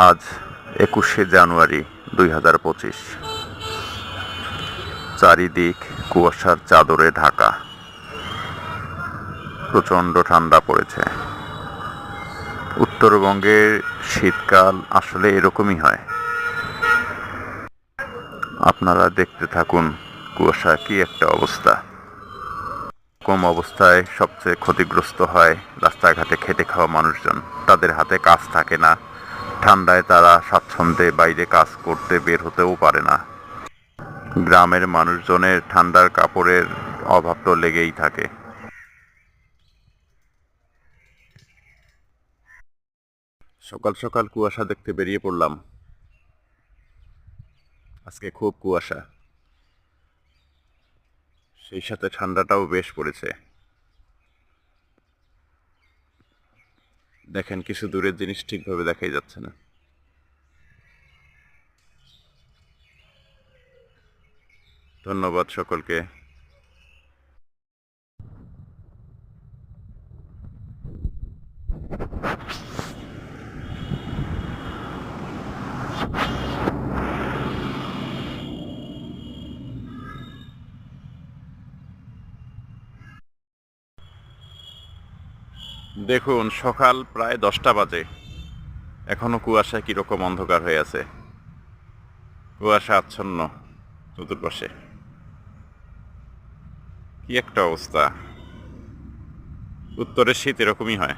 আজ 21শে জানুয়ারি 2025। চারিদিক কুয়াশার চাদরে ঢাকা। প্রচণ্ড ঠান্ডা পড়েছে। উত্তরবঙ্গের শীতকাল আসলে এরকমই হয়। আপনারা দেখতে থাকুন কুয়াশা কি একটা অবস্থা। কম অবস্থায় সবচেয়ে ক্ষতিগ্রস্ত হয় রাস্তাঘাটে খেটে খাওয়া মানুষজন। তাদের হাতে কাজ থাকে না, ঠান্ডায় তারা স্বাচ্ছন্দ্যে বাইরে কাজ করতে বের হতেও পারে না। গ্রামের মানুষজনের ঠান্ডার কাপড়ের অভাব তো লেগেই থাকে। সকাল সকাল কুয়াশা দেখতে বেরিয়ে পড়লাম। আজকে খুব কুয়াশা, সেই সাথে ঠান্ডাটাও বেশ পড়েছে। দেখেন, কিছু দূরের জিনিস ঠিকভাবে দেখাই যাচ্ছে না। ধন্যবাদ সকলকে। দেখুন, সকাল প্রায় 10টা বাজে, এখনো কুয়াশা কিরকম অন্ধকার হয়ে আছে। কুয়াশা আচ্ছন্ন চতুর্পাশে, কি একটা অবস্থা। উত্তরের শীত এরকমই হয়।